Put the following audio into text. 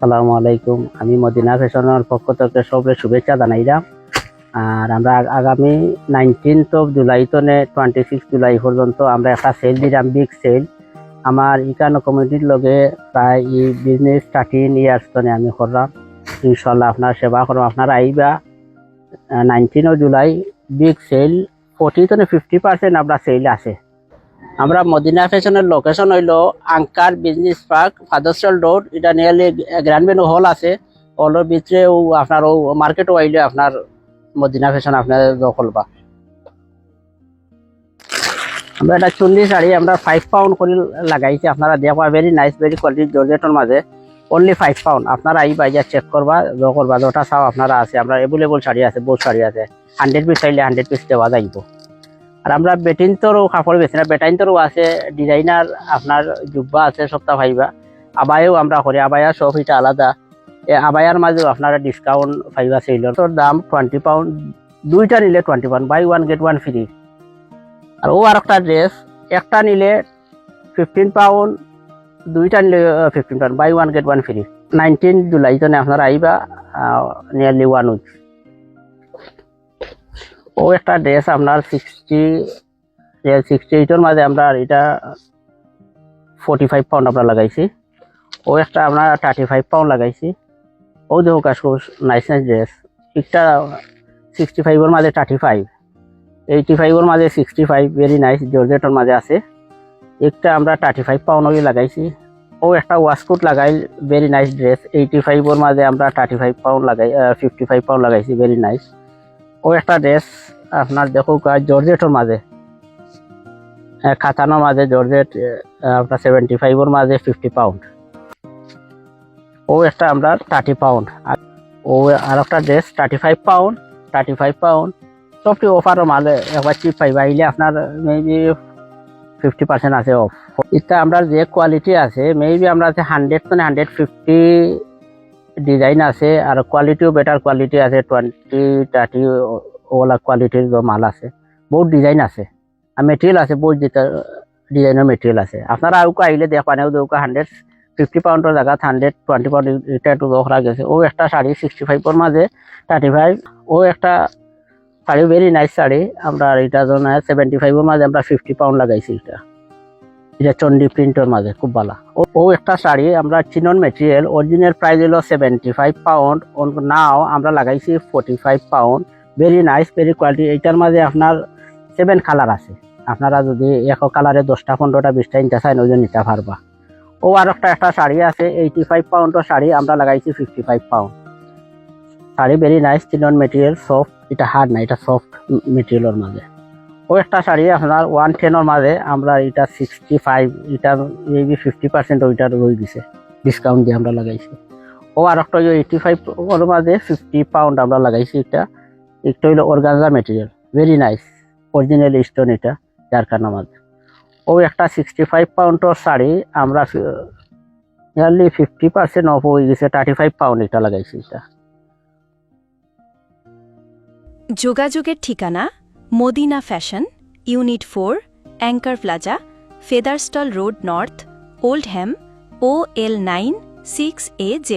আসসালামু আলাইকুম। আমি মদিনা ফ্যাশনের পক্ষ থেকে সবরে শুভেচ্ছা জানাইলাম। আর আমরা আগামী 19 জুলাই তনে 26 জুলাই পর্যন্ত আমরা একটা সেল দিলাম, বিগ সেল। আমার ইকানো কমিটির লগে প্রায় এই বিজনেস 13 ইয়ার্স তনে আমি করলাম। ইনশাল্লাহ আপনার সেবা করব। আপনারা আইবা 19 জুলাই বিগ সেল 40 তনে 50% আমরা সেল আছে। আমরা মদিনা ফ্যাশনের লোকেশন হইল আঙ্কার বিজনেস পার্ক, ফাদার্সল রোড। এটা নিয়ারলি গ্র্যান্ড ভেনু হল আছে। হলের ভিতরে আপনার মার্কেটও আইলে আপনার মদিনা ফ্যাশন আপনার দখল বা। আমরা এটা চুন্ডি শাড়ি আমরা 5 পাউন্ড করে লাগাইছি। আপনারা দেখবা ভেরি নাইস, ভেরি কোয়ালিটি, জর্জেটের মাঝে অনলি 5 পাউন্ড। আপনারা এই বাইজা চেক করবা, করবা যটা চাও আপনারা আছে। আমরা এভেলেবল শাড়ি আছে, বহুত শাড়ি আছে। 100 পিস চাইলে 100 পিস দেওয়া যাইব। আর আমরা বেটিনতরও কাপড় বেছি না, বেটাইনতরও আছে, ডিজাইনার আপনার জুব্বা আছে, সপ্তাহ পাইবা। আবায়াও আমরা করি, আবায়া সব এটা আলাদা। আবায়ার মাঝেও আপনারা ডিসকাউন্ট পাইবা। সেইলর দাম 20 পাউন্ড, দুইটা নিলে 20 পাউন্ড, বাই 1 get 1 ফ্রি। আর আর একটা ড্রেস একটা নিলে 15 পাউন্ড, দুইটা নিলে 15 pound, buy 1 get 1 free. 19 July জন্য আপনারা আইবা, নিয়ারলি 1 উইক। একটা ড্রেস আপনার 68 মাঝে আমরা এটা 45 পাউন্ড আমরা লাগাইছি। একটা আপনার 35 পাউন্ড লাগাইছি। দেখো খুব নাইস নাইস ড্রেস। একটা 65 মাঝে 35, 85 মাঝে 65, ভেরি নাইস, জর্জেটের মাঝে আছে। একটা আমরা 35 পাউন্ড লাগাইছি। একটা ওয়াশকোট লাগাই, ভেরি নাইস ড্রেস। 85 মাঝে আমরা 35 পাউন্ড লাগাই, 55 পাউন্ড লাগাইছি, ভেরি নাইস। একটা ড্রেস আপনার দেখো জর্জেটের মাঝে, কাতানোর মাঝে জর্জেট, আপনার 75 মাঝে 50 পাউন্ড। একটা আমরা 30 পাউন্ড। আর একটা ড্রেস 35 পাউন্ড, 35 পাউন্ড। সবটি অফারও মালে একবার চিপ পাইবা। আইলে আপনার মেবি 50% আছে অফ। এটা আমরা যে কোয়ালিটি আছে মেবি আমরা 100 to 150 ডিজাইন আছে। আর কোয়ালিটিও বেটার কোয়ালিটি আছে, 20-30 ওলা কোয়ালিটির মাল আছে। বহুত ডিজাইন আছে আর মেটেরিয়াল আছে, বহুত ডিজাইনের মেটেরিয়াল আছে। আপনারা আইলে দেখ পানে 150 পাউন্ডের জায়গা 120 পাউন্ড এটা একটু দখরা গেছে। একটা শাড়ি 65 মাঝে 35। একটা শাড়ি ভেরি নাইস শাড়ি। আমরা এটা 75 মাঝে আমরা 50 পাউন্ড লাগাইছি। এটা চন্ডি প্রিন্টের মাঝে খুব ভালো। একটা শাড়ি আমরা চিনন মেটেরিয়াল, অরিজিনাল প্রাইস হলো 75 পাউন্ড। নাও আমরা লাগাইছি 45 pound. Very nice, very quality. এইটার মাঝে আপনার 7 কালার আছে। আপনারা যদি এক কালারে 10টা 15টা 20টা ইনটা চাই ওজন নিতে পারবা। আর একটা শাড়ি আছে 85 পাউন্ডের শাড়ি, আমরা লাগাইছি 55 pound. Sari very nice, chinon material, soft. এটা হার্ড না, এটা সফট মেটেরিয়ালের মাঝে। একটা শাড়ি আপনার 110 মাঝে আমরা এটা 65, এটা মেবি 50% ওইটার রয়ে গেছে, ডিসকাউন্ট দিয়ে আমরা লাগাইছি। আর একটা 85 মাঝে 50 পাউন্ড আমরা লাগাইছি। এটা হইলো organza material, very nice, original stone এটা জারকানের মাঝে। একটা 65 পাউন্ডের শাড়ি আমরা নিয়ারলি 50% অফ হয়ে গেছে, 35 পাউন্ড এটা লাগাইছি। এটা যোগাযোগের ঠিকানা Madina fashion, unit 4, anchor plaza, Featherstall road north, Oldham, OL9 6AZ।